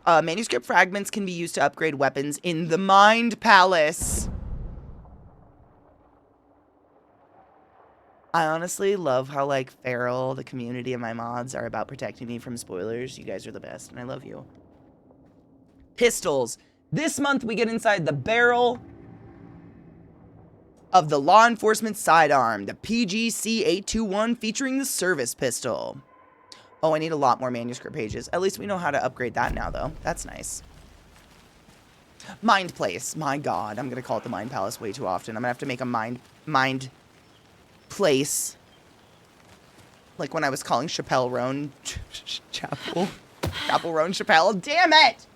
Manuscript fragments can be used to upgrade weapons in the Mind Palace. I honestly love how, like, feral, the community of my mods are about protecting me from spoilers. You guys are the best, and I love you. Pistols. This month, we get inside the barrel of the law enforcement sidearm, the PGC-821, featuring the service pistol. Oh, I need a lot more manuscript pages. At least we know how to upgrade that now, though. That's nice. Mind Place. My God, I'm going to call it the Mind Palace way too often. I'm going to have to make a Mind Place. Like when I was calling Chappelle Roan Chapel Roan Chappelle. Damn it!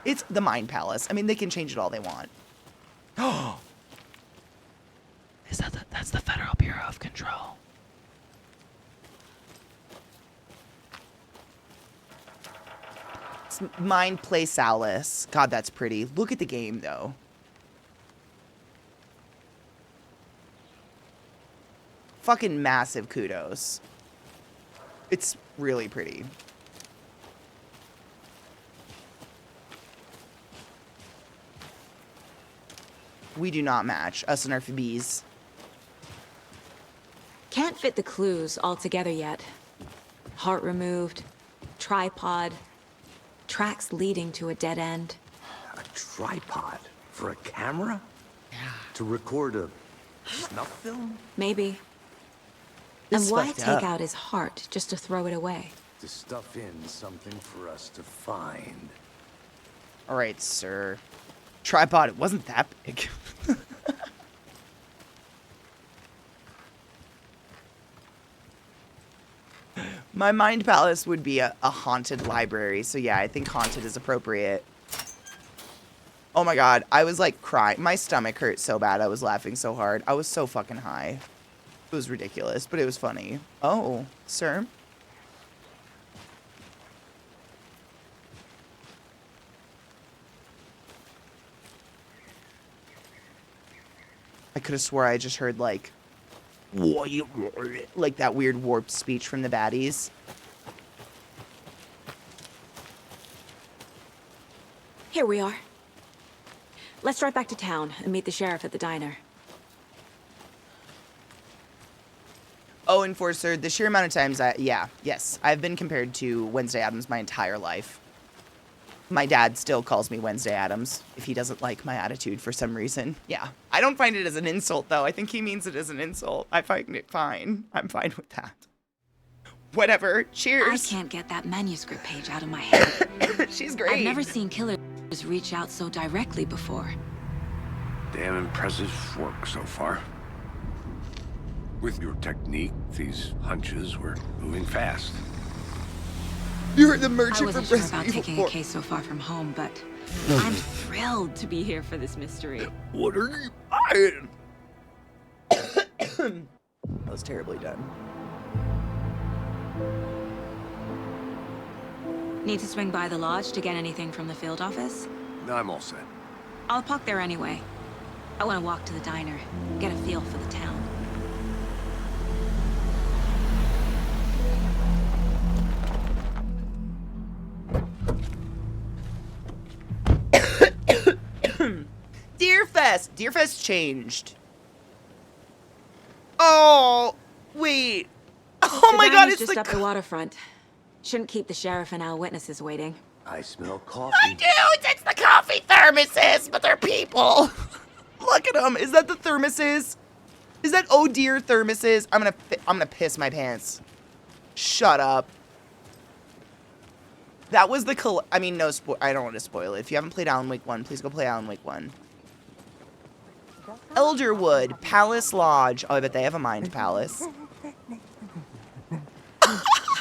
It's the Mind Palace. I mean, they can change it all they want. Oh, that's the Federal Bureau of Control. It's Mind Place Alice. God, that's pretty. Look at the game, though. Fucking massive kudos. It's really pretty. We do not match, us and our Phoebes. Can't fit the clues all together yet. Heart removed, tripod, tracks leading to a dead end. A tripod? For a camera? Yeah. To record a snuff film? Maybe. This And why fucked take up. out his heart just to throw it away? To stuff in something for us to find. All right, sir. Tripod, it wasn't that big. My Mind Palace would be a haunted library. So yeah, I think haunted is appropriate. Oh my God, I was like crying. My stomach hurt so bad. I was laughing so hard. I was so fucking high. It was ridiculous, but it was funny. Oh, sir. I could have swore I just heard like that weird warped speech from the baddies. Here we are. Let's drive back to town and meet the sheriff at the diner. Oh, Enforcer, the sheer amount of times yes, I've been compared to Wednesday Addams my entire life. My dad still calls me Wednesday Addams if he doesn't like my attitude for some reason. Yeah. I don't find it as an insult, though. I think he means it as an insult. I find it fine. I'm fine with that. Whatever. Cheers. I can't get that manuscript page out of my head. She's great. I've never seen killers reach out so directly before. Damn impressive work so far. With your technique, these hunches were moving fast. You're the I merchant wasn't from sure Resident about Evil taking 4. a case so far from home, but I'm thrilled to be here for this mystery. What are you buying? That was terribly done. Need to swing by the lodge to get anything from the field office? I'm all set. I'll park there anyway. I want to walk to the diner, get a feel for the town. Deerfest changed. Oh, wait. Oh my God, it's just the up the waterfront. Shouldn't keep the sheriff and our witnesses waiting. I smell coffee. I do. It's the coffee thermoses, but they're people. Look at them. Is that the thermoses? Is that oh dear thermoses? I'm gonna piss my pants. Shut up. That was the I mean, no I don't want to spoil it. If you haven't played Alan Wake 1, please go play Alan Wake 1. Elderwood, Palace Lodge. Oh, I bet they have a Mind Palace.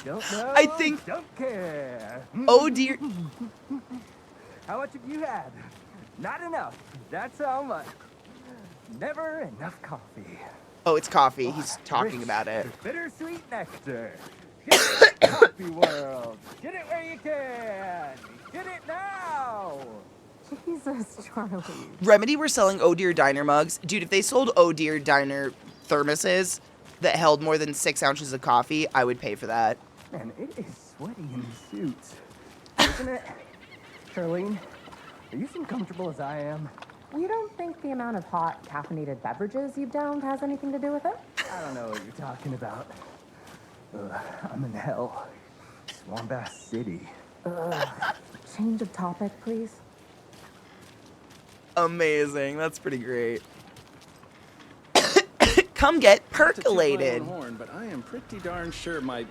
Don't know, I think. don't care. Oh dear. How much have you had? Not enough. That's how much. Never enough coffee. Oh, it's coffee. He's talking Rich, about it. Bittersweet nectar. Get it, Coffee World. Get it where you can. Get it now. Jesus, Charlie. Remedy were selling Oh Dear Diner mugs. Dude, if they sold Oh Dear Diner thermoses that held more than 6 ounces of coffee, I would pay for that. Man, it is sweaty in the suits. isn't it? Charlene, are you as comfortable as I am? You don't think the amount of hot, caffeinated beverages you've downed has anything to do with it? I don't know what you're talking about. I'm in hell. Swamp Ass City. Change of topic, please. Amazing. That's pretty great. Come get percolated. Not to toot my own horn, but I am pretty darn sure my,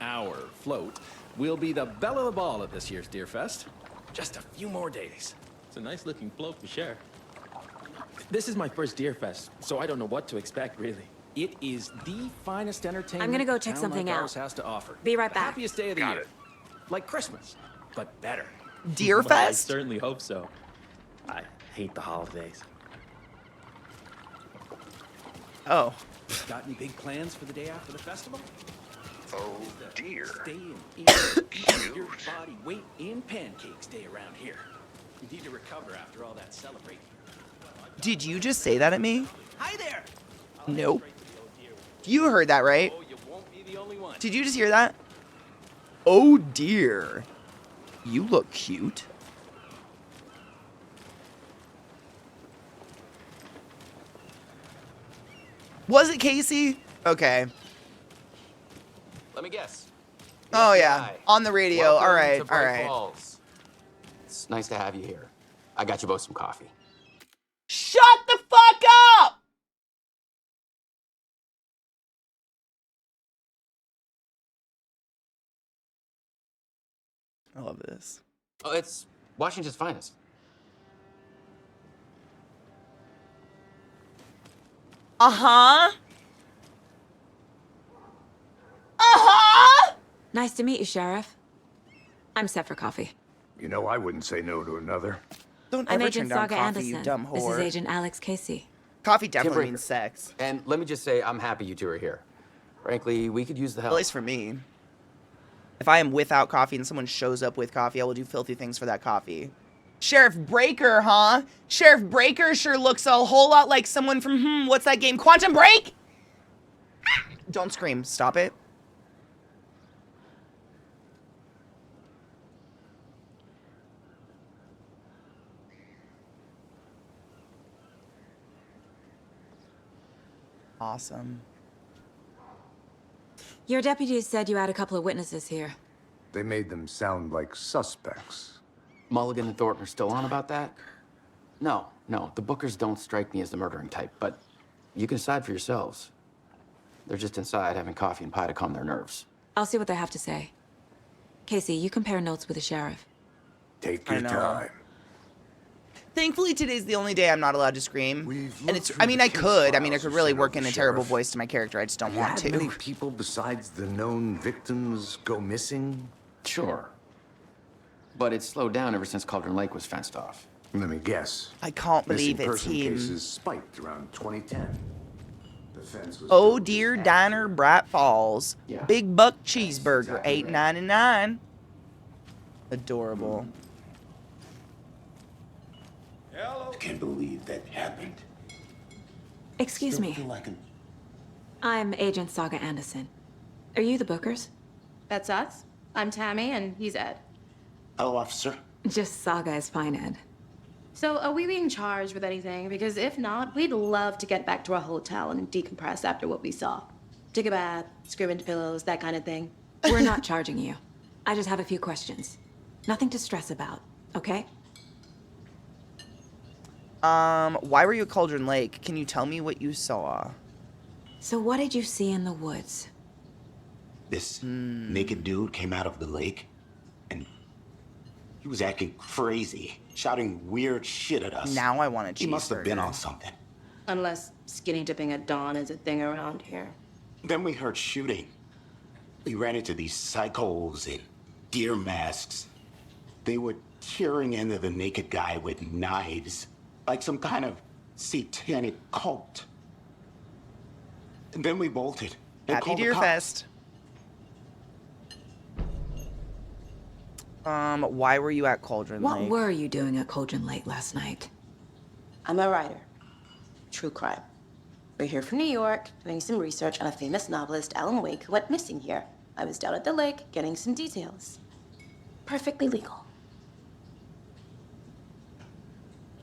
our float will be the belle of the ball at this year's Deer Fest. Just a few more days. It's a nice looking float to share. This is my first Deer Fest, so I don't know what to expect, really. It is the finest entertainment I'm gonna go a check town something like out. ours has to offer. Be right The back. happiest day of the year. Like Christmas, but better. Deer Well, I Fest? certainly hope so. I hate the holidays. Oh. Got any big plans for the day after the festival? Oh, dear. Stay and eat your body weight in pancakes day around here. You need to recover after all that celebrating. Did you just say that at me? Hi there! Nope. You heard that, right? Oh, you won't be the only one. Did you just hear that? Oh dear. You look cute. Was it Casey? Okay. Let me guess. Oh FBI. yeah. On the radio. Welcome All right. to All Bright right. Falls. It's nice to have you here. I got you both some coffee. Shut the fuck up! I love this. Oh, it's Washington's finest. Uh-huh. Uh-huh! Nice to meet you, Sheriff. I'm set for coffee. You know, I wouldn't say no to another. Don't I'm ever Agent turn down Saga coffee, Anderson. you dumb This is whore. Agent Alex Casey. Coffee definitely Timber- means sex. And let me just say, I'm happy you two are here. Frankly, we could use the At help. least for me. If I am without coffee and someone shows up with coffee, I will do filthy things for that coffee. Sheriff Breaker, huh? Sheriff Breaker sure looks a whole lot like someone from, what's that game? Quantum Break? Don't scream. Stop it. Awesome. Your deputies said you had a couple of witnesses here. They made them sound like suspects. Mulligan and Thornton are still on about that? No, the Bookers don't strike me as the murdering type, but you can decide for yourselves. They're just inside having coffee and pie to calm their nerves. I'll see what they have to say. Casey, you compare notes with the sheriff. Take I your know. time. Thankfully, today's the only day I'm not allowed to scream. We've And looked it's, through I mean, the I case could files really sent work over in a the terrible sheriff. voice to my character. I just don't want Had many to. people besides the known victims go missing? Sure. But it's slowed down ever since Cauldron Lake was fenced off. Let me guess. I can't Missing believe it's person him. cases spiked around 2010. The fence was Oh built dear just Diner, Bright Falls. Yeah. Big Buck Cheeseburger, exactly right. $8.99. Adorable. I can't believe that happened. Excuse Still me. feel like an I'm Agent Saga Anderson. Are you the Bookers? That's us. I'm Tammy, and he's Ed. hello, officer. Just Saga is fine, Ed. So, are we being charged with anything? Because if not, we'd love to get back to our hotel and decompress after what we saw. Take a bath, scream into pillows, that kind of thing. We're not charging you. I just have a few questions. Nothing to stress about, okay? Why were you at Cauldron Lake? Can you tell me what you saw? So what did you see in the woods? This naked dude came out of the lake, and he was acting crazy, shouting weird shit at us. Now I want a cheeseburger. He must have been on something. Unless skinny dipping at dawn is a thing around here. Then we heard shooting. We ran into these psychos in deer masks. They were tearing into the naked guy with knives, like some kind of satanic cult. And then we bolted. and Happy called the Deer cops. Fest. Why were you at Cauldron What Lake? were you doing at Cauldron Lake last night? I'm a writer. True crime. We're here from New York, doing some research on a famous novelist, Alan Wake, who went missing here. I was down at the lake, getting some details. Perfectly legal.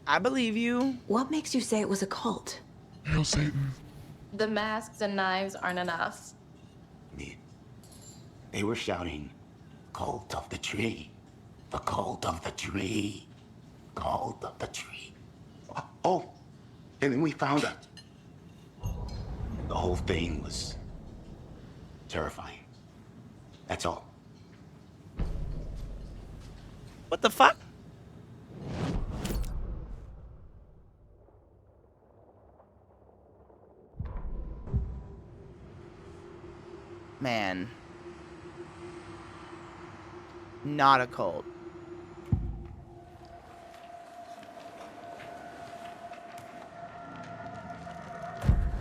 I believe you. What makes you say it was a cult? Hail Satan. The masks and knives aren't enough. They were shouting, "Cult of the tree. The cult of the tree. Cult of the tree." Oh, and then we found out. The whole thing was terrifying. That's all. What the fuck? Man. Not a cult.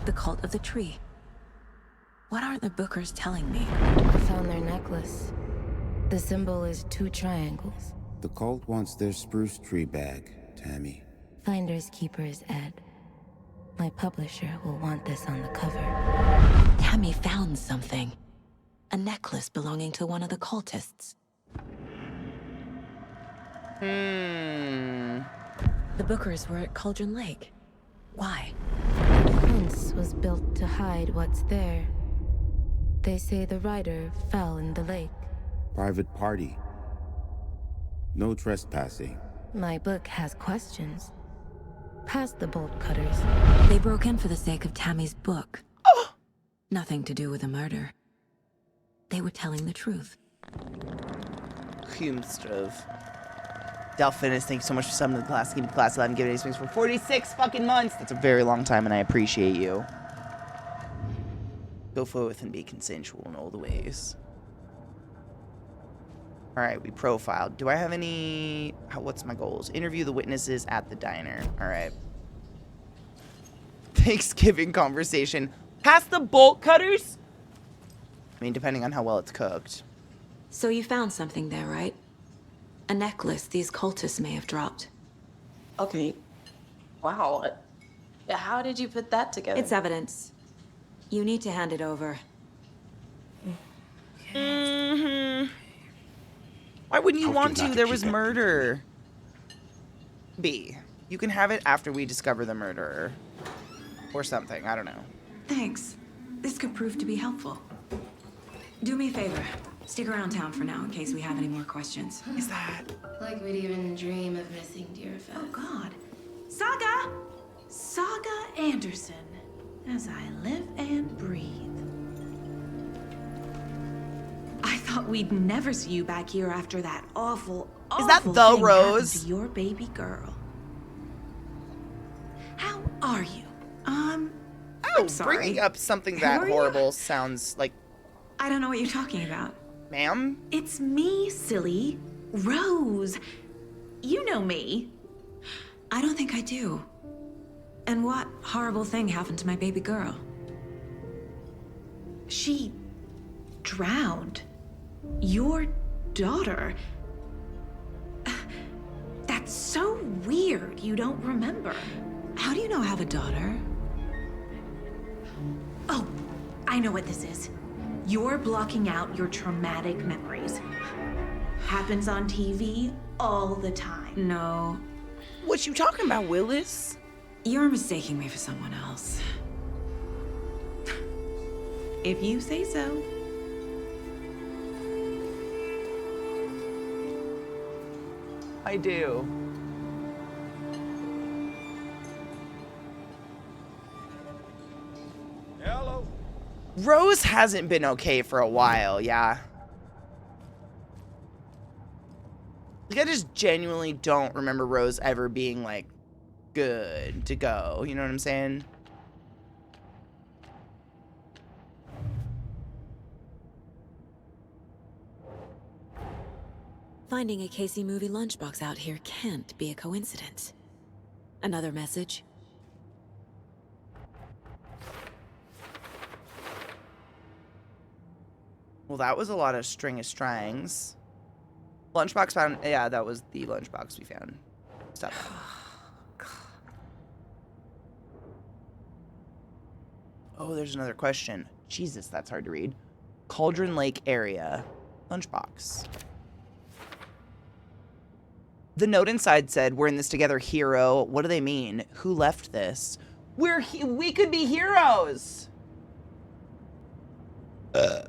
The cult of the tree. What aren't the Bookers telling me? I found their necklace. The symbol is 2 triangles. The cult wants their spruce tree bag, Tammy. Finders keepers, Ed. My publisher will want this on the cover. Tammy found something. A necklace belonging to one of the cultists. The Bookers were at Cauldron Lake. Why? The fence was built to hide what's there. They say the rider fell in the lake. Private party. No trespassing. My book has questions. Past the bolt cutters. They broke in for the sake of Tammy's book. Nothing to do with a murder. They were telling the truth. Humstrov. Delphinus, thank you so much for summoning the class. Keep class 11, giving it for 46 fucking months. That's a very long time, and I appreciate you. Go forth and be consensual in all the ways. All right, we profiled. Do I have any... what's my goals? Interview the witnesses at the diner. All right. Thanksgiving conversation. Past the bolt cutters? I mean, depending on how well it's cooked. So you found something there, right? A necklace these cultists may have dropped. Okay. Wow. How did you put that together? It's evidence. You need to hand it over. Why wouldn't you want to? There was murder. B. You can have it after we discover the murderer. Or something. I don't know. Thanks. This could prove to be helpful. Do me a favor. Stick around town for now in case we have any more questions. Is that? Like we'd even dream of missing Deerfest. Oh, God. Saga! Saga Anderson. As I live and breathe. I thought we'd never see you back here after that awful, Is that awful the thing Rose? happened to your baby girl. How are you? I'm sorry. Bringing up something Who that are you? horrible sounds like... I don't know what you're talking about. Ma'am? It's me, silly. Rose. You know me. I don't think I do. And what horrible thing happened to my baby girl? She drowned. Your daughter. That's so weird you don't remember. How do you know I have a daughter? Oh, I know what this is. You're blocking out your traumatic memories. Happens on TV all the time. No. What you talking about, Willis? You're mistaking me for someone else. If you say so. I do. Hello. Rose hasn't been okay for a while, yeah. Like, I just genuinely don't remember Rose ever being, like, good to go. You know what I'm saying? Finding a Casey movie lunchbox out here can't be a coincidence. Another message? Well, that was a lot of string of strings. Lunchbox found... Yeah, that was the lunchbox we found. Stuff. Oh, there's another question. Jesus, that's hard to read. Cauldron Lake area. Lunchbox. The note inside said, "We're in this together, hero." What do they mean? Who left this? We could be heroes. You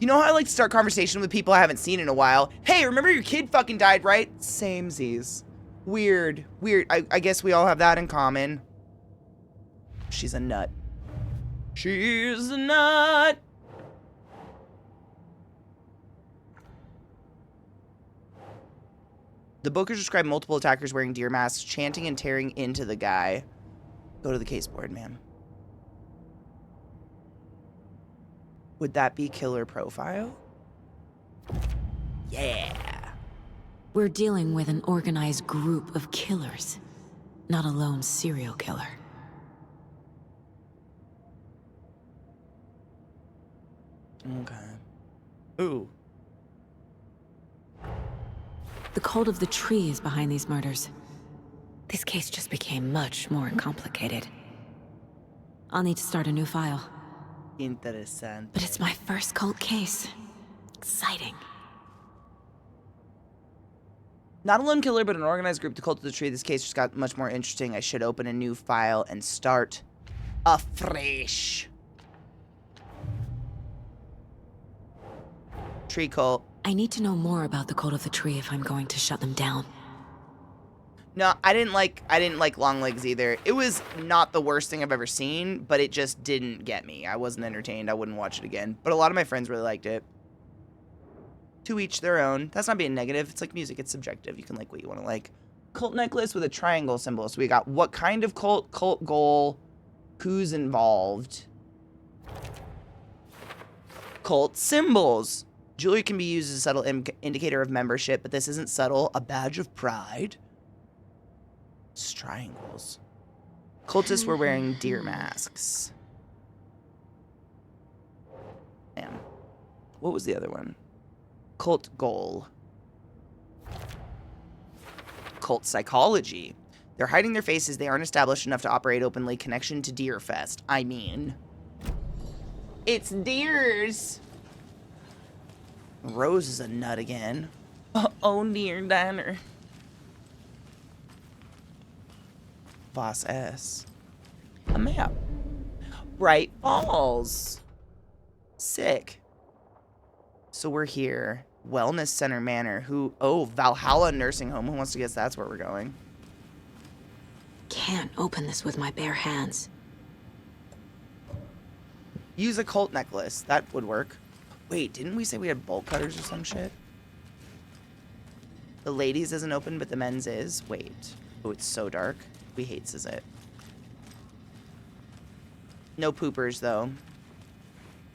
know how I like to start conversation with people I haven't seen in a while? Hey, remember your kid fucking died, right? Samesies. Weird. Weird. I guess we all have that in common. She's a nut. She's a nut. The bookers describe multiple attackers wearing deer masks, chanting and tearing into the guy. Go to the case board, ma'am. Would that be killer profile? Yeah. We're dealing with an organized group of killers, not a lone serial killer. Okay. Ooh. The cult of the tree is behind these murders. This case just became much more complicated. I'll need to start a new file. Interesante. But it's my first cult case. Exciting. Not a lone killer, but an organized group, the cult of the tree. This case just got much more interesting. I should open a new file and start afresh. Tree cult. I need to know more about the cult of the tree if I'm going to shut them down. No, I didn't like Long Legs either. It was not the worst thing I've ever seen, but it just didn't get me. I wasn't entertained. I wouldn't watch it again. But a lot of my friends really liked it. To each their own. That's not being negative. It's like music. It's subjective. You can like what you want to like. Cult necklace with a triangle symbol. So we got what kind of cult goal, who's involved. Cult symbols. Jewelry can be used as a subtle indicator of membership, but this isn't subtle. A badge of pride. It's triangles. Cultists were wearing deer masks. Damn. What was the other one? Cult goal. Cult psychology. They're hiding their faces. They aren't established enough to operate openly. Connection to Deer Fest. I mean, it's deers. Rose is a nut again. Oh, dear diner. Boss S. A map. Bright Falls. Sick. So we're here. Wellness Center Manor. Oh, Valhalla Nursing Home. Who wants to guess that's where we're going? Can't open this with my bare hands. Use a cult necklace. That would work. Wait, didn't we say we had bolt cutters or some shit? The ladies isn't open, but the men's is. Wait. Oh, it's so dark. We hates is it. No poopers, though.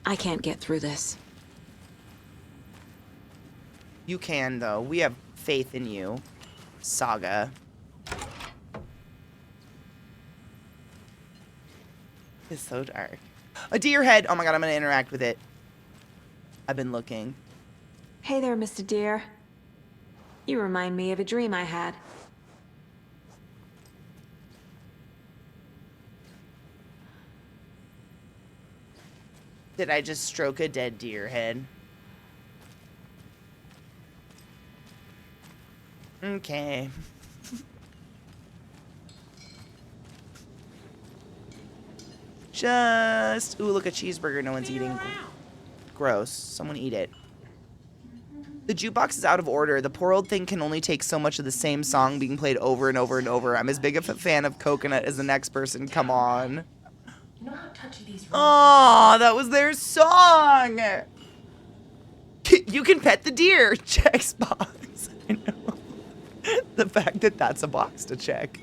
I can't get through this. You can, though. We have faith in you. Saga. It's so dark. A deer head. Oh my god, I'm gonna interact with it. I've been looking. Hey there, Mr. Deer. You remind me of a dream I had. Did I just stroke a dead deer head? Okay. Ooh, look, a cheeseburger no one's eating. Gross. Someone eat it. The jukebox is out of order. The poor old thing can only take so much of the same song being played over and over and over. I'm as big of a fan of Coconut as the next person. Come on. Oh, that was their song. You can pet the deer. Checks box. I know. The fact that that's a box to check.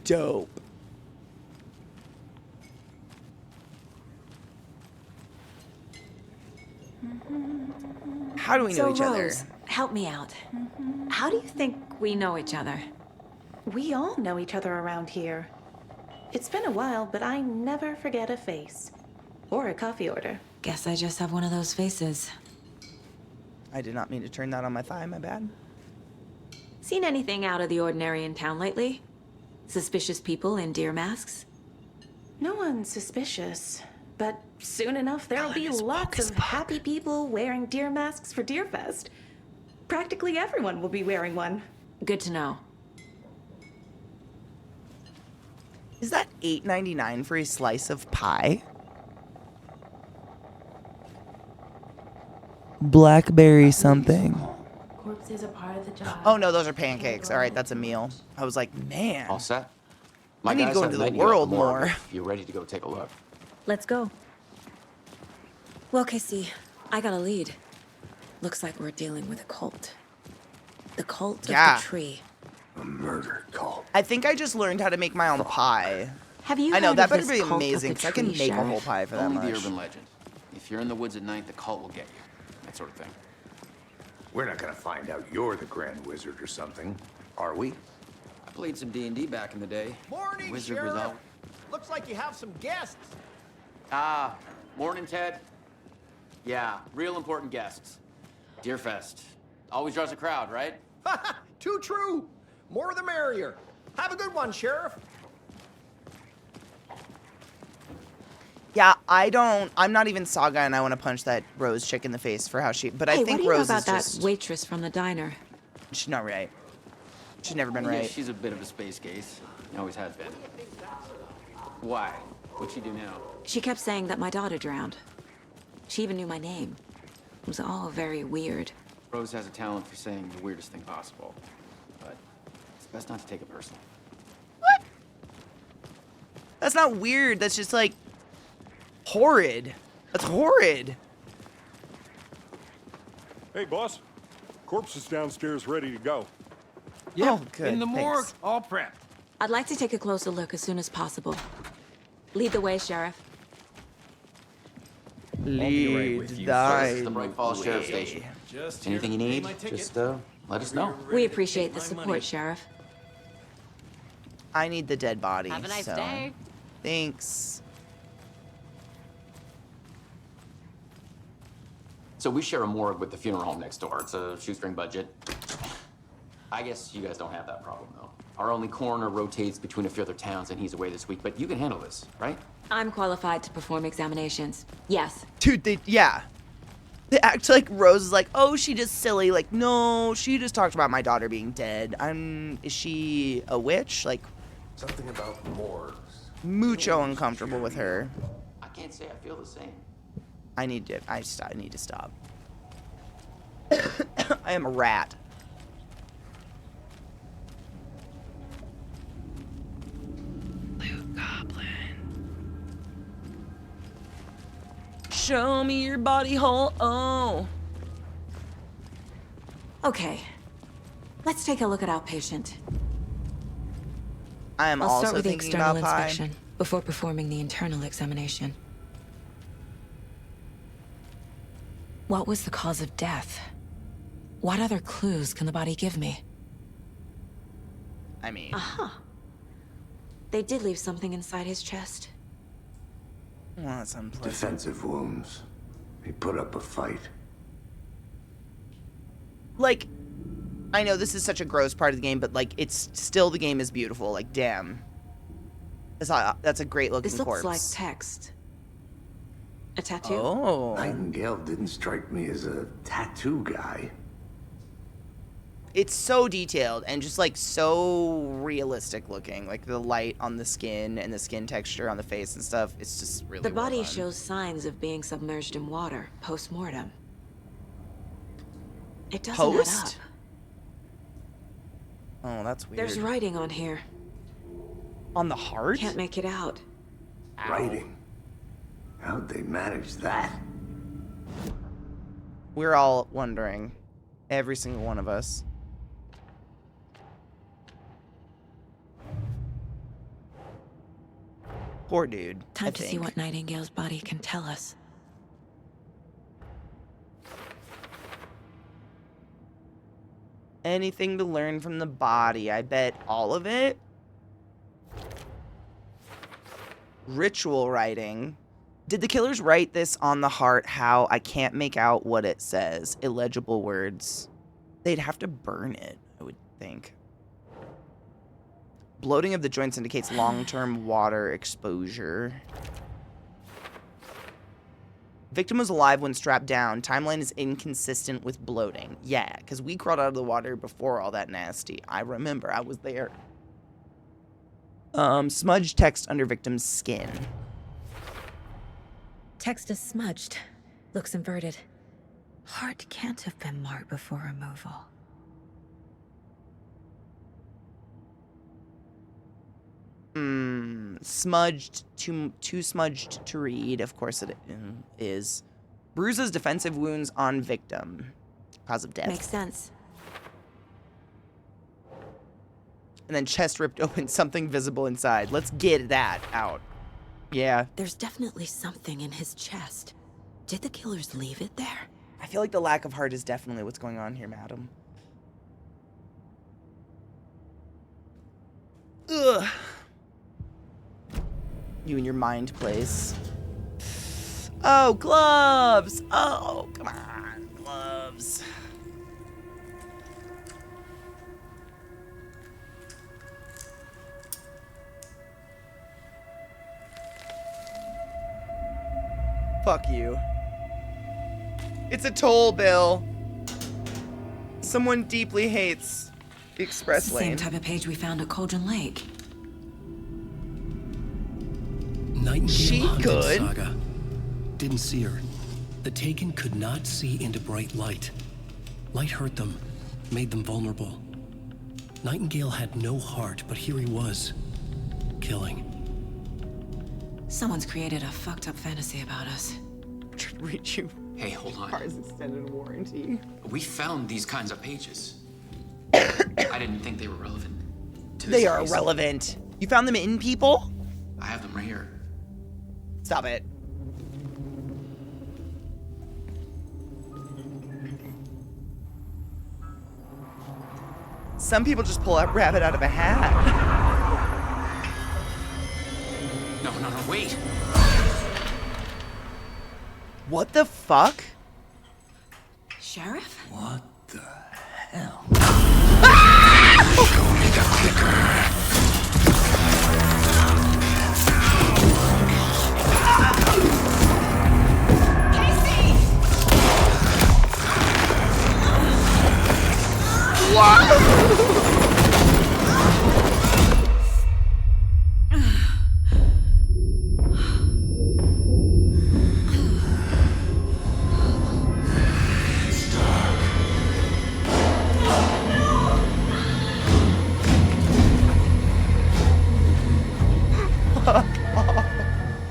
Dope. How do we know each other? Rose, help me out. How do you think we know each other? We all know each other around here. It's been a while, but I never forget a face. Or a coffee order. Guess I just have one of those faces. I did not mean to turn that on my thigh, my bad. Seen anything out of the ordinary in town lately? Suspicious people in deer masks? No one's suspicious. But soon enough, there'll be lots of happy people wearing deer masks for Deerfest. Practically everyone will be wearing one. Good to know. Is that $8.99 for a slice of pie? Blackberry something. Corpses are part of the job. Oh no, those are pancakes. All right, that's a meal. I was like, man. All set? I need to guys go have into the met you at world morgue more. if you're ready to go take a look. Let's go. Well, Casey, I got a lead. Looks like we're dealing with a cult. The cult of Yeah. the tree. A murder cult. I think I just learned how to make my own pie. Have you I know, heard that of better this be cult of amazing, the because I can tree, make a whole Sheriff? pie for that Only much. the urban legend. If you're in the woods at night, the cult will get you. That sort of thing. We're not gonna find out you're the Grand Wizard or something, are we? I played some D&D back in the day. Morning, Wizard Sheriff. was out. Looks like you have some guests. Ah, morning, Ted. Yeah, real important guests. Deerfest. Always draws a crowd, right? Too true. More the merrier. Have a good one, Sheriff. Yeah, I'm not even Saga, and I want to punch that Rose chick in the face for how she, but I Hey, think what do you know Rose about is that just, waitress from the diner? she's not right. She's never been Yeah, right. she's a bit of a space case. Always has been. Why? What'd she do now? She kept saying that my daughter drowned. She even knew my name. It was all very weird. Rose has a talent for saying the weirdest thing possible. But it's best not to take it personally. That's not weird. That's just like horrid. That's horrid. Hey, boss. Corpse is downstairs ready to go. Oh, good. In the morgue, Thanks. all prepped. I'd like to take a closer look as soon as possible. Lead the way, Sheriff. Lead This is the thy Bright Falls Sheriff Station. Just Anything you here to pay need, my ticket. just let us know. We appreciate the my support, money. Sheriff. I need the dead body. Have a nice so. day. Thanks. So we share a morgue with the funeral home next door. It's a shoestring budget. I guess you guys don't have that problem, though. Our only coroner rotates between a few other towns, and he's away this week. But you can handle this, right? I'm qualified to perform examinations. Yes. Dude, yeah. They act like Rose is like, oh, she just silly. Like, no, she just talked about my daughter being dead. Is she a witch? Like, Something about morgues. mucho uncomfortable with her. I can't say I feel the same. I need to stop. I am a rat. Blue Goblin. Show me your body hole. Oh. Okay. Let's take a look at our patient. I am I'll also start with the thinking external about pie. inspection before performing the internal examination. What was the cause of death? What other clues can the body give me? I mean, Aha. They did leave something inside his chest. well, that's unpleasant. Defensive wounds. He put up a fight. Like, I know this is such a gross part of the game, but like, it's still, the game is beautiful. Like, damn. That's a great looking This looks corpse. like text. A tattoo? Oh. Nightingale didn't strike me as a tattoo guy. It's so detailed and just like so realistic looking. Like the light on the skin and the skin texture on the face and stuff. It's just really The body well done. shows signs of being submerged in water post-mortem. It doesn't add up. Post? Oh, that's weird. There's writing on here. On the heart? Can't make it out. Writing. How'd they manage that? We're all wondering. Every single one of us. Poor dude. I Time to see think. what Nightingale's body can tell us. Anything to learn from the body. I bet all of it. Ritual writing. Did the killers write this on the heart? How? I can't make out what it says. Illegible words. They'd have to burn it, I would think. Bloating of the joints indicates long-term water exposure. Victim was alive when strapped down. Timeline is inconsistent with bloating. Yeah, because we crawled out of the water before all that nasty. I remember. I was there. Smudged text under victim's skin. Text is smudged. Looks inverted. Heart can't have been marked before removal. Smudged, too smudged to read. Of course it is. Bruises, defensive wounds on victim. Cause of death. Makes sense. And then chest ripped open, something visible inside. Let's get that out. Yeah. There's definitely something in his chest. Did the killers leave it there? I feel like the lack of heart is definitely what's going on here, madam. Ugh. You and your mind place. Oh, gloves! Oh, come on, gloves. Fuck you. It's a toll bill. Someone deeply hates the express It's the lane. same type of page we found at Cauldron Lake. Nightingale hunted Saga. Didn't see her. The Taken could not see into bright light. Light hurt them, made them vulnerable. Nightingale had no heart, but here he was, killing. Someone's created a fucked up fantasy about us. Read you. Hey, hold on. Car's extended warranty. We found these kinds of pages. I didn't think they were relevant to this They are case. relevant. You found them in people? I have them right here. Stop it. Some people just pull a rabbit out of a hat. No, wait. What the fuck? Sheriff? What the hell? Show me the clicker.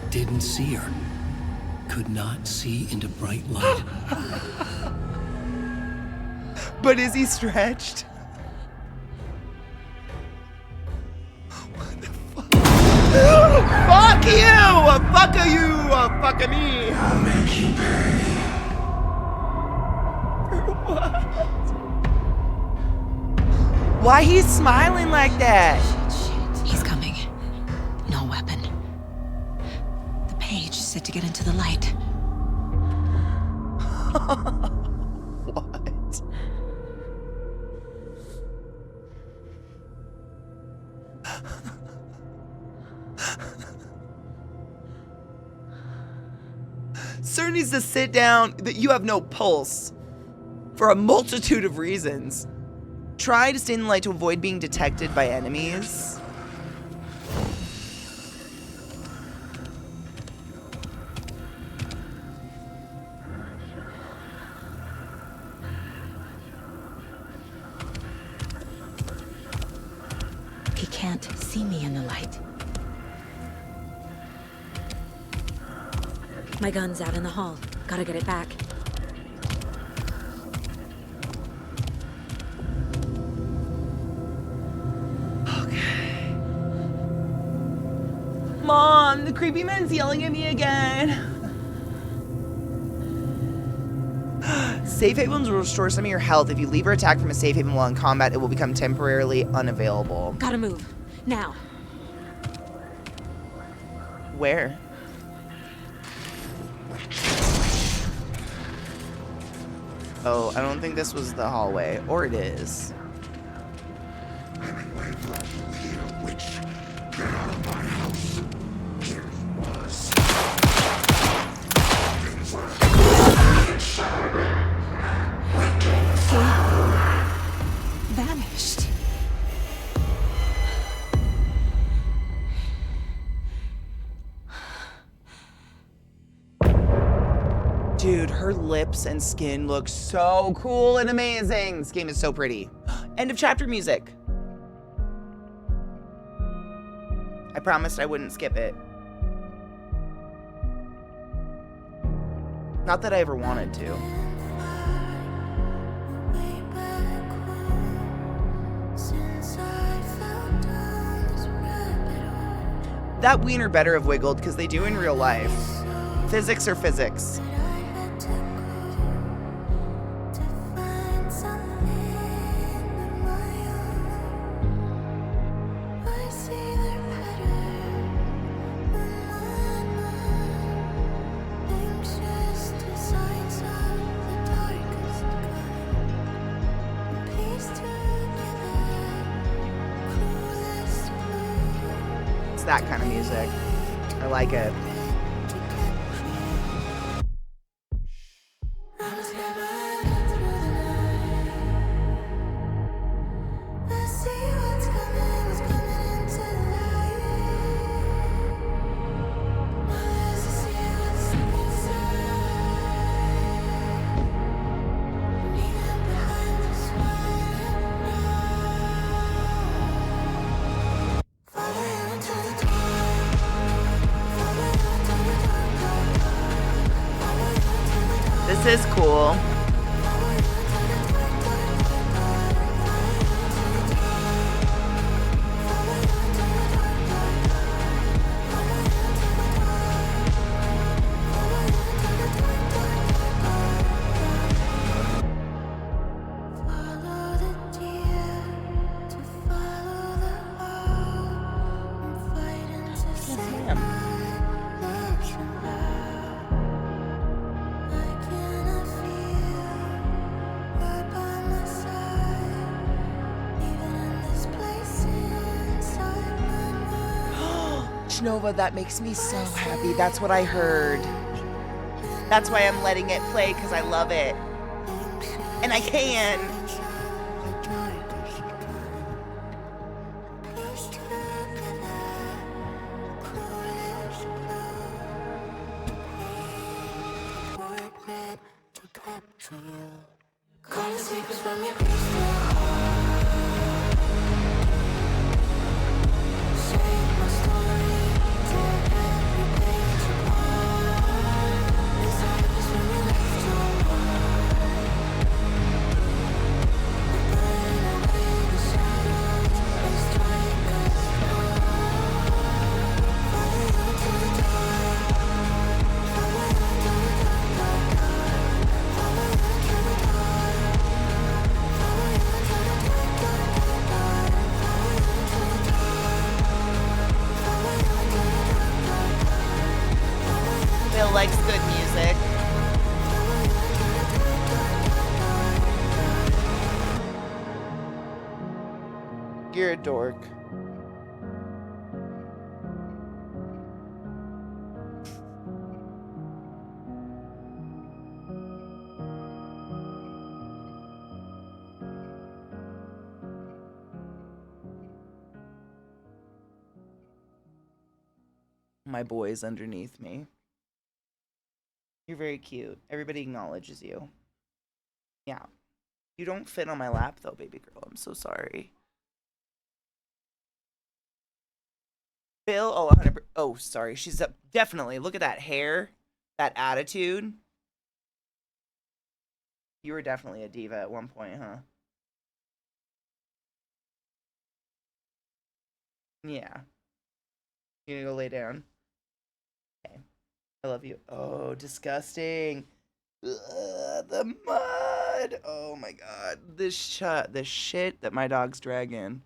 Didn't see her. Could not see into bright light. But is he stretched? What the fuck? Fuck you! Fuck you! Fuck me! I'll make you pay. For what? Why he's smiling like that? Shit, he's coming. No weapon. The page said to get into the light. What? Sir needs to sit down. That you have no pulse for a multitude of reasons. Try to stay in the light to avoid being detected by enemies. He can't see me in the light. My gun's out in the hall. Gotta get it back. Okay. Mom, the creepy man's yelling at me again. Safe havens will restore some of your health. If you leave or attack from a safe haven while in combat, it will become temporarily unavailable. Gotta move. Now. Where? Oh, I don't think this was the hallway. Or it is. Dude, her lips and skin look so cool and amazing. This game is so pretty. End of chapter music. I promised I wouldn't skip it. Not that I ever wanted to. That wiener better have wiggled because they do in real life. Physics are physics. It's that kind of music. I like it. This is cool. Nova, that makes me so happy. That's what I heard. That's why I'm letting it play, because I love it. And I can. Likes good music. You're a dork. My boy's underneath me. You're very cute. Everybody acknowledges you. Yeah. You don't fit on my lap, though, baby girl. I'm so sorry. Bill, oh, 100%. Oh, sorry. She's up. Definitely. Look at that hair. That attitude. You were definitely a diva at one point, huh? Yeah. You gonna go lay down? Okay. I love you. Oh, disgusting. Ugh, the mud. Oh my god. The shit that my dog's dragging.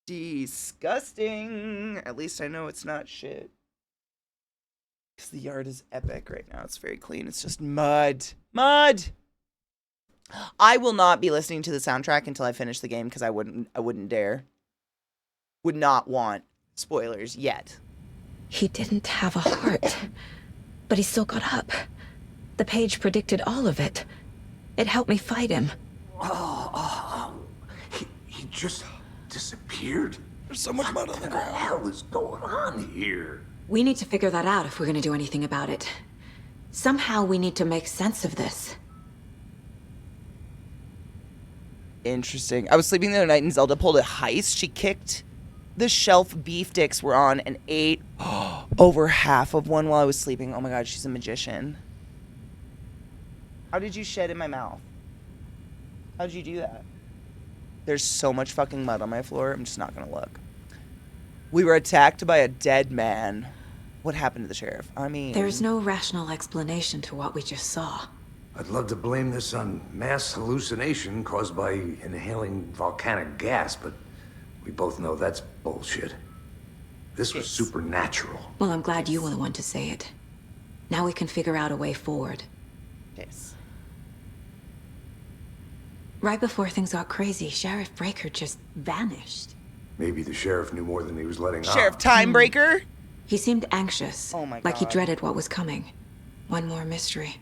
Disgusting. At least I know it's not shit. Because the yard is epic right now. It's very clean. It's just mud. Mud! I will not be listening to the soundtrack until I finish the game because I wouldn't dare. Would not want spoilers yet. He didn't have a heart, but he still got up. The page predicted all of it. It helped me fight him. He just disappeared? There's so much mud on the ground. What the hell is going on here? We need to figure that out if we're gonna do anything about it. Somehow we need to make sense of this. Interesting. I was sleeping the other night and Zelda pulled a heist. She kicked the shelf beef sticks were on and ate over half of one while I was sleeping. Oh my god, she's a magician. How did you shed in my mouth? How did you do that? There's so much fucking mud on my floor. I'm just not gonna look. We were attacked by a dead man. What happened to the sheriff? I mean... There's no rational explanation to what we just saw. I'd love to blame this on mass hallucination caused by inhaling volcanic gas, but we both know that's bullshit. This was supernatural. Well, I'm glad you were the one to say it. Now we can figure out a way forward. Yes. Right before things got crazy, Sheriff Breaker just vanished. Maybe the sheriff knew more than he was letting on. Sheriff Timebreaker? He seemed anxious. Oh my god. Like he dreaded what was coming. One more mystery.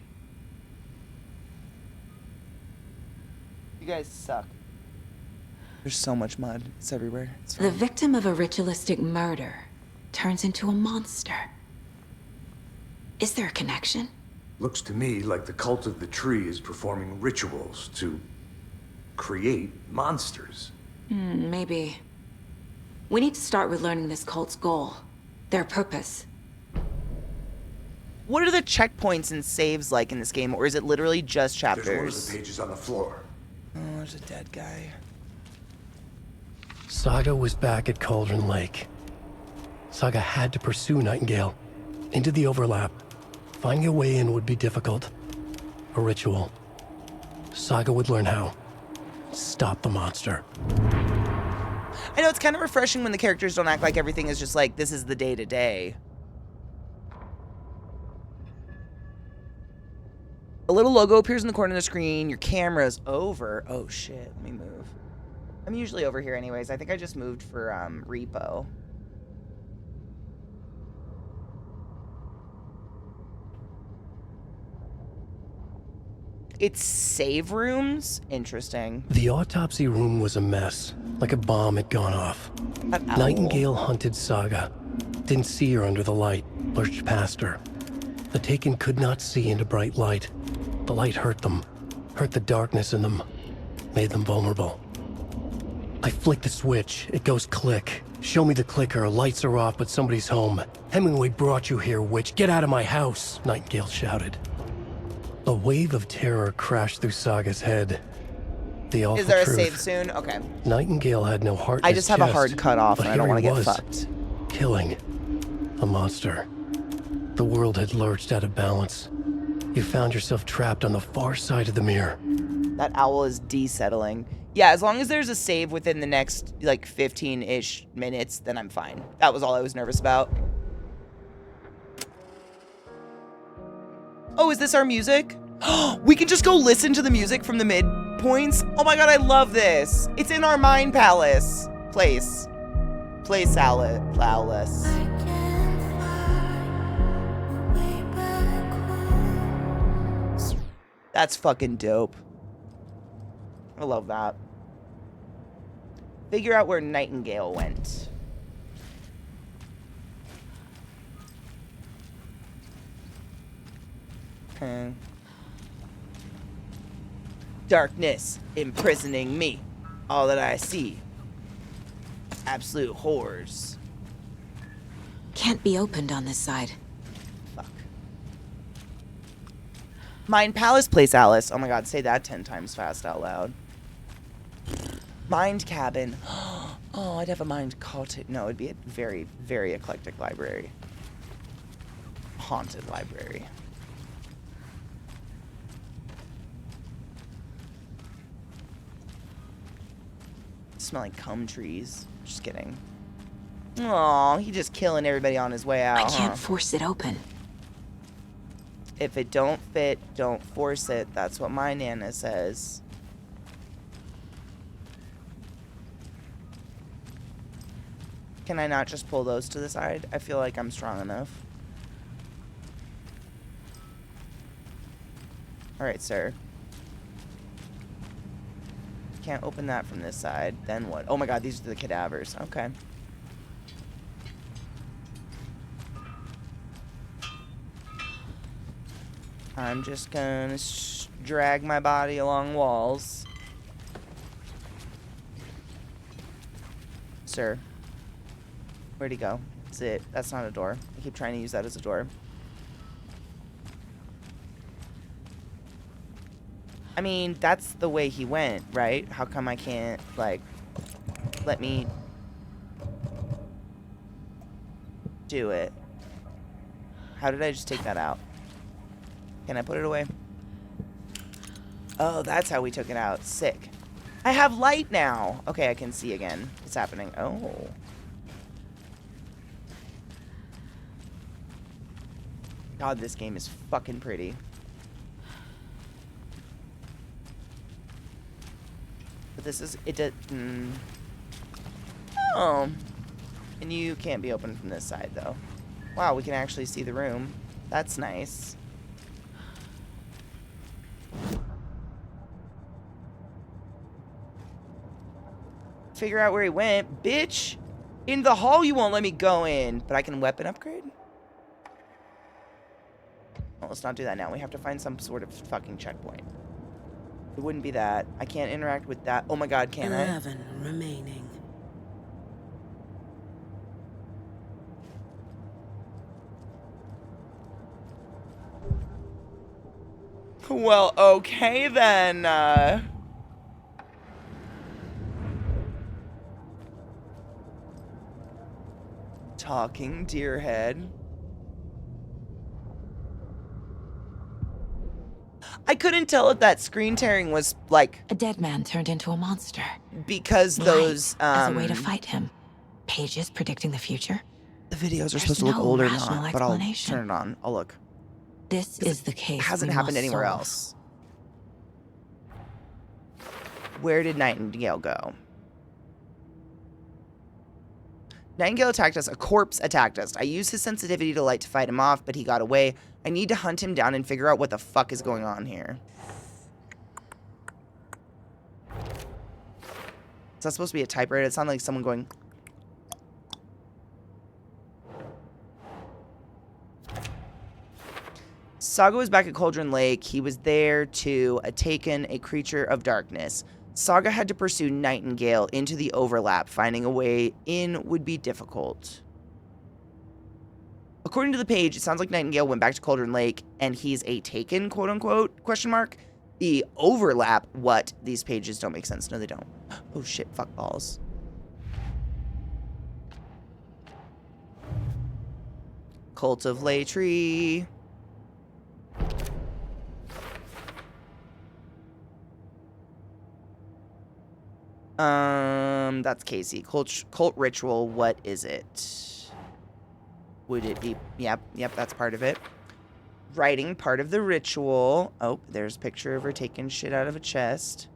You guys suck. There's so much mud. It's everywhere. It's The victim of a ritualistic murder turns into a monster. Is there a connection? Looks to me like the cult of the tree is performing rituals to create monsters. Maybe. We need to start with learning this cult's goal. Their purpose. What are the checkpoints and saves like in this game, or is it literally just chapters? There's one of the pages on the floor. Oh, there's a dead guy. Saga was back at Cauldron Lake. Saga had to pursue Nightingale into the overlap. Finding a way in would be difficult. A ritual. Saga would learn how. Stop the monster. I know it's kind of refreshing when the characters don't act like everything is just like, this is the day-to-day. A little logo appears in the corner of the screen. Your camera's over. Oh shit, let me move. I'm usually over here anyways. I think I just moved for repo. It's save rooms? Interesting. The autopsy room was a mess, like a bomb had gone off. Nightingale hunted Saga. Didn't see her under the light, lurched past her. The Taken could not see into bright light. The light hurt them, hurt the darkness in them, made them vulnerable. I flick the switch, it goes click. Show me the clicker, lights are off, but somebody's home. Hemingway brought you here, witch. Get out of my house, Nightingale shouted. A wave of terror crashed through Saga's head. The awful Is there a truth. save soon? Okay. Nightingale had no heart in I his just have a chest, hard cut off but and I don't here want to he get was, fucked. Killing a monster. The world had lurched out of balance. You found yourself trapped on the far side of the mirror. That owl is desettling. Yeah, as long as there's a save within the next, like, 15-ish minutes, then I'm fine. That was all I was nervous about. Oh, is this our music? We can just go listen to the music from the midpoints? Oh my god, I love this. It's in our mind palace. Place palace. That's fucking dope. I love that. Figure out where Nightingale went. Okay. Darkness imprisoning me. All that I see. Absolute horrors. Can't be opened on this side. Mind Palace, Place Alice. Oh my god, say that 10 times fast out loud. Mind Cabin. Oh, I'd have a mind cottage. No, it'd be a very, very eclectic library. Haunted library. Smelling cum trees. Just kidding. Aw, he just killing everybody on his way out. I can't force it open. If it don't fit, don't force it. That's what my Nana says. Can I not just pull those to the side? I feel like I'm strong enough. Alright, sir. Can't open that from this side. Then what? Oh my god, these are the cadavers. Okay. I'm just gonna drag my body along walls. Sir. Where'd he go? That's it. That's not a door. I keep trying to use that as a door. I mean, that's the way he went, right? How come I can't, like, let me do it? How did I just take that out? Can I put it away? Oh, that's how we took it out. Sick. I have light now. Okay, I can see again. It's happening. Oh. God, this game is fucking pretty. But this is... It did... Oh. And you can't be opened from this side, though. Wow, we can actually see the room. That's nice. Figure out where he went. Bitch! In the hall you won't let me go in. But I can weapon upgrade? Well, let's not do that now. We have to find some sort of fucking checkpoint. It wouldn't be that. I can't interact with that. Oh my god, can I? 11 remaining. Well, okay then. Talking deer head. I couldn't tell if that screen tearing was like a dead man turned into a monster. Because those as a way to fight him. Pages predicting the future. The videos are supposed to look older now, but I'll turn it on. I'll look. This is the case. It hasn't happened anywhere else. Where did Nightingale go? Nightingale attacked us. A corpse attacked us. I used his sensitivity to light to fight him off, but he got away. I need to hunt him down and figure out what the fuck is going on here. Is that supposed to be a typewriter? It sounded like someone going... Saga was back at Cauldron Lake. He was there to taken a creature of darkness. Saga had to pursue Nightingale into the overlap. Finding a way in would be difficult. According to the page, it sounds like Nightingale went back to Cauldron Lake and he's a taken, quote-unquote, question mark. The overlap, what? These pages don't make sense. No, they don't. Oh, shit. Fuck balls. Cult of Laytree. That's Casey. Cult ritual, what is it? Would it be... Yep, that's part of it. Writing, part of the ritual. Oh, there's a picture of her taking shit out of a chest.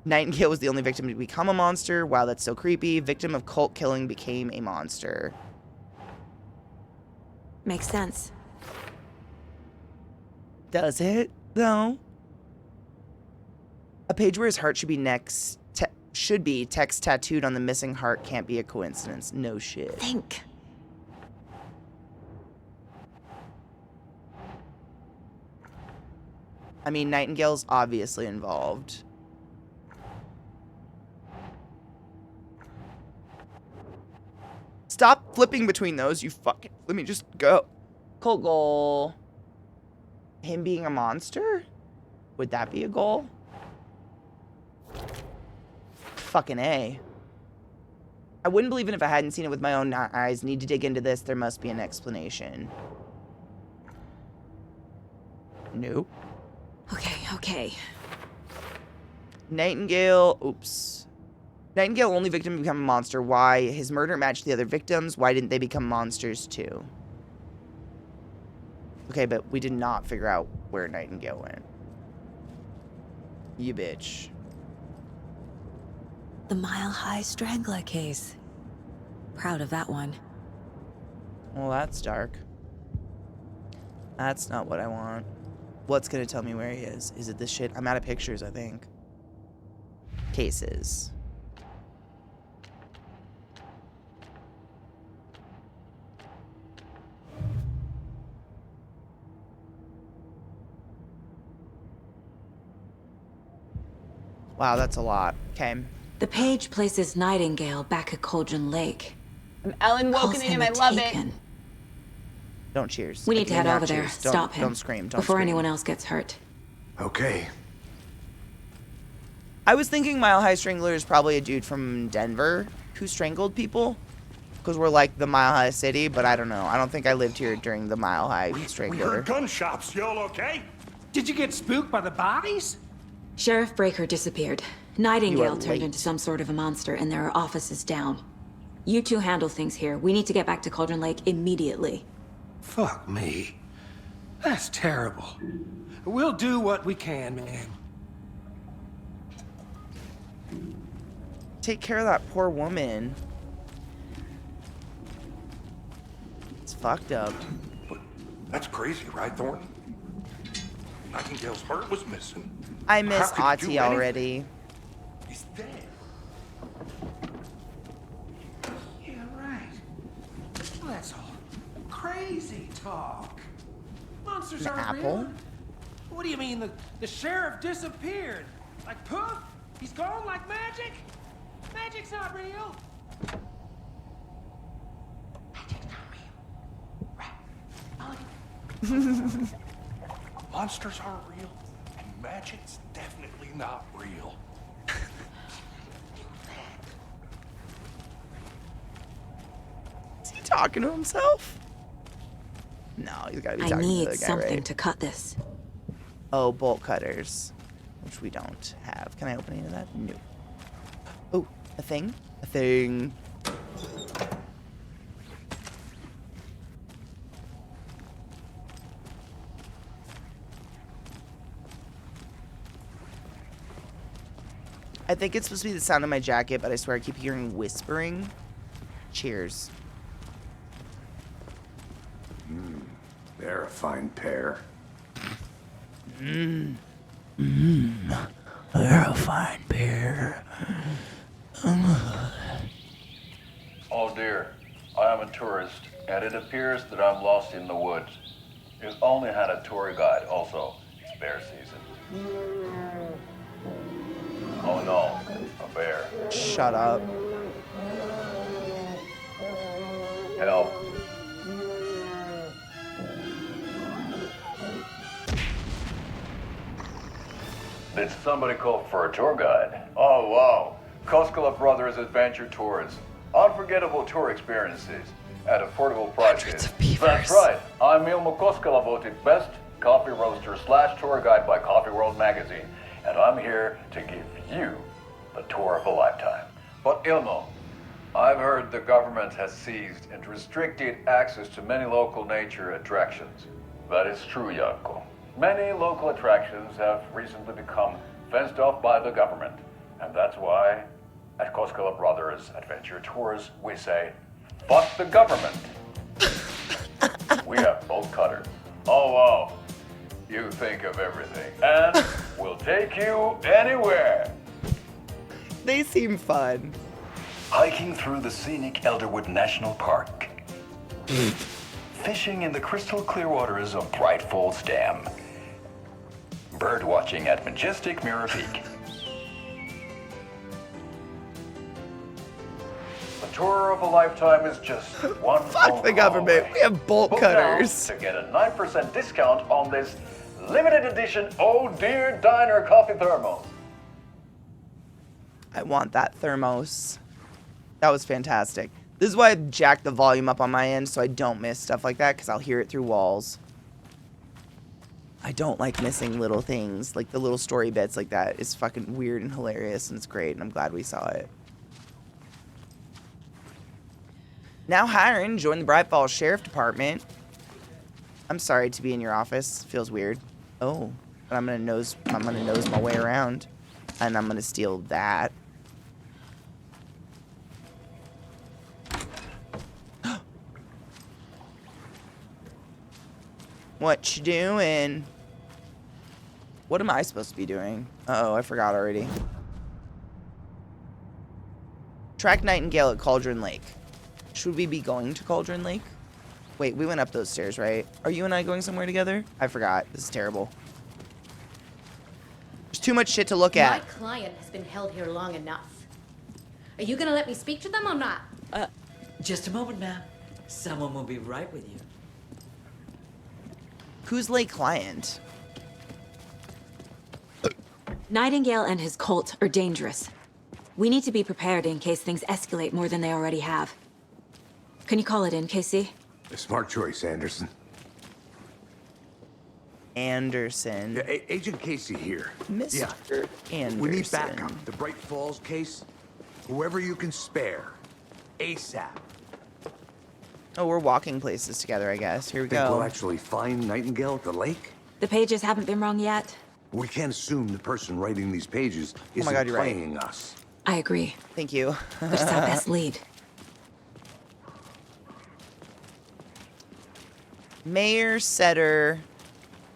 Nightingale was the only victim to become a monster. Wow, that's so creepy. Victim of cult killing became a monster. Makes sense. Does it, though? A page where his heart should be text tattooed on the missing heart can't be a coincidence. No shit. Think. I mean, Nightingale's obviously involved. Stop flipping between those, you fucking... Let me just go. Cult goal. Him being a monster? Would that be a goal? Fucking A. I wouldn't believe it if I hadn't seen it with my own eyes. Need to dig into this. There must be an explanation. Nope. Okay. Nightingale. Oops. Nightingale, only victim to become a monster. Why? His murder matched the other victims. Why didn't they become monsters too? Okay, but we did not figure out where Nightingale went. You bitch. The Mile High Strangler case. Proud of that one. Well, that's dark. That's not what I want. What's gonna tell me where he is? Is it this shit? I'm out of pictures, I think. Cases. Wow, that's a lot. Okay. The page places Nightingale back at Cauldron Lake. I'm Ellen Calls Wokening him and I a love Taken. it. Don't cheers. We need to Again, head not over there, cheers. Don't- stop him. Don't scream. Don't before scream. anyone else gets hurt. Okay. I was thinking Mile High Strangler is probably a dude from Denver who strangled people. Because we're like the Mile High City, but I don't know. I don't think I lived here during the Mile High We Strangler. heard gunshots. Y'all okay? Did you get spooked by the bodies? Sheriff Breaker disappeared. You Nightingale are turned late. into some sort of a monster, and there are offices down. You two handle things here. We need to get back to Cauldron Lake immediately. Fuck me. That's terrible. We'll do what we can, man. Take care of that poor woman. It's fucked up. That's crazy, right, Thornton? Nightingale's heart was missing. I miss How could you Ati do anything? already. He's dead. Yeah, right. Well, that's all crazy talk. Monsters An aren't apple? real. What do you mean? The sheriff disappeared? Like poof? He's gone like magic? Magic's not real. Magic's not real. Monsters aren't real, and magic's definitely not real. Is he talking to himself? No, he's gotta be I talking to need the guy, something right? to cut this. Oh, bolt cutters. Which we don't have. Can I open any of that? No. Oh, a thing? A thing. I think it's supposed to be the sound of my jacket, but I swear I keep hearing whispering. Cheers. They're a fine pair. They're a fine pair. Oh dear, I am a tourist, and it appears that I'm lost in the woods. You've only had a tour guide, also. It's bear season. Oh no, a bear. Shut up. Help. Did somebody call for a tour guide? Oh wow, Koskela Brothers Adventure Tours. Unforgettable tour experiences at affordable prices. That's right, I'm Ilmo Koskela, voted best coffee roaster / tour guide by Coffee World magazine, and I'm here to give you the tour of a lifetime. But Ilmo, I've heard the government has seized and restricted access to many local nature attractions. That is true, Janko. Many local attractions have recently become fenced off by the government, and that's why at Koskela Brothers Adventure Tours we say, fuck the government. We have bolt cutters. Oh wow, you think of everything, and we'll take you anywhere. They seem fun. Hiking through the scenic Elderwood National Park. Fishing in the crystal clear waters of Bright Falls Dam. Bird watching at majestic Mirror Peak. The tour of a lifetime is just one phone Fuck the call government. away. We have bolt Book now cutters. to get a 9% discount on this limited edition Oh Dear Diner coffee thermos. I want that thermos. That was fantastic. This is why I jacked the volume up on my end so I don't miss stuff like that, because I'll hear it through walls. I don't like missing little things, like the little story bits like that. It's fucking weird and hilarious, and it's great, and I'm glad we saw it. Now hiring, join the Bright Falls Sheriff Department. I'm sorry to be in your office. Feels weird. Oh, but I'm gonna nose my way around, and I'm gonna steal that. What you doing? What am I supposed to be doing? Uh-oh, I forgot already. Track Nightingale at Cauldron Lake. Should we be going to Cauldron Lake? Wait, we went up those stairs, right? Are you and I going somewhere together? I forgot. This is terrible. There's too much shit to look My at. client has been held here long enough. Are you gonna let me speak to them or not? Just a moment, ma'am. Someone will be right with you. Who's late client? Nightingale and his cult are dangerous. We need to be prepared in case things escalate more than they already have. Can you call it in, Casey? A smart choice, Anderson. Anderson. Yeah, Agent Casey here. Mr. Anderson. We need backup. The Bright Falls case. Whoever you can spare. ASAP. Oh, we're walking places together, I guess. Here we Think go. we'll actually find Nightingale at the lake? The pages haven't been wrong yet. We can't assume the person writing these pages isn't God, you're right. playing us. I agree. Thank you. But it's our best lead. Mayor Setter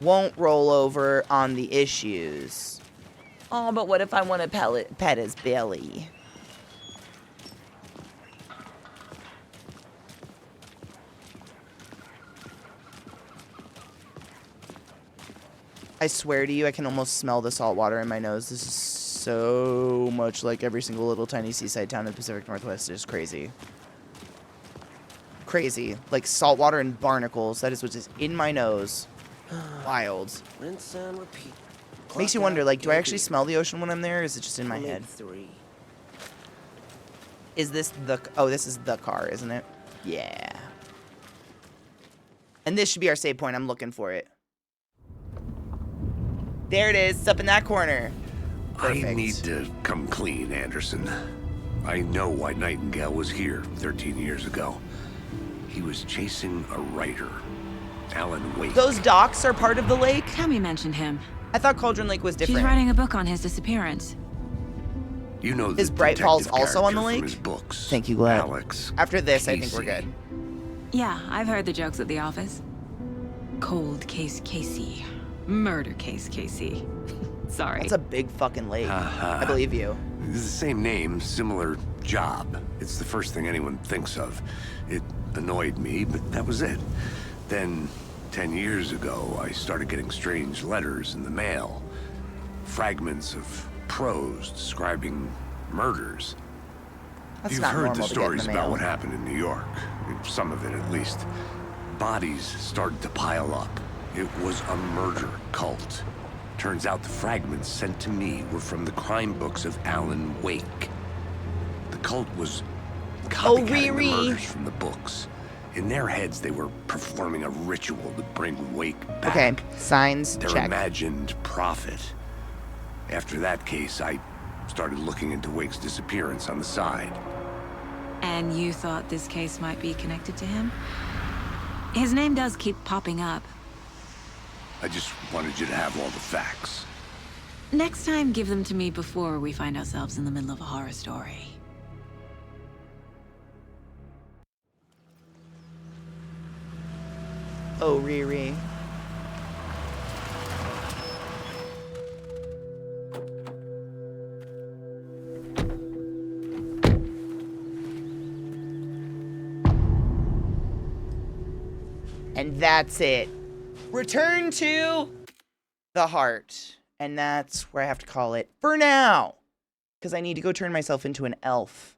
won't roll over on the issues. Oh, but what if I want to pet his belly? I swear to you, I can almost smell the salt water in my nose. This is so much like every single little tiny seaside town in the Pacific Northwest. It's crazy. Crazy. Like salt water and barnacles. That is what is in my nose. Wild. Rinse and repeat. Makes you wonder, like, do I actually smell the ocean when I'm there, or is it just in my head? Is this the... Oh, this is the car, isn't it? Yeah. And this should be our save point. I'm looking for it. There it is. It's up in that corner. Perfect. I need to come clean, Anderson. I know why Nightingale was here 13 years ago. He was chasing a writer, Alan Wake. Those docks are part of the lake? Tammy mentioned him. I thought Cauldron Lake was different. She's writing a book on his disappearance. You know, is Bright Falls also on the from lake? his books. Thank you, Glad. Alex. After this, Casey. I think we're good. Yeah, I've heard the jokes at the office. Cold case Casey. Murder case Casey. Sorry. That's a big fucking lake. I believe you. It's the same name, similar job. It's the first thing anyone thinks of. It annoyed me, but that was it. Then, 10 years ago, I started getting strange letters in the mail. Fragments of prose describing murders. That's You've not heard normal the to get in stories the about mail. what happened in New York. Some of it, at least. Bodies started to pile up. It was a murder cult. Turns out the fragments sent to me were from the crime books of Alan Wake. The cult was copycatting the murders from the books. In their heads, they were performing a ritual to bring Wake back. Okay, signs, Their check. imagined prophet. After that case, I started looking into Wake's disappearance on the side. And you thought this case might be connected to him? His name does keep popping up. I just wanted you to have all the facts. Next time, give them to me before we find ourselves in the middle of a horror story. Oh, Riri. And that's it. Return to the heart. And that's where I have to call it for now. Because I need to go turn myself into an elf.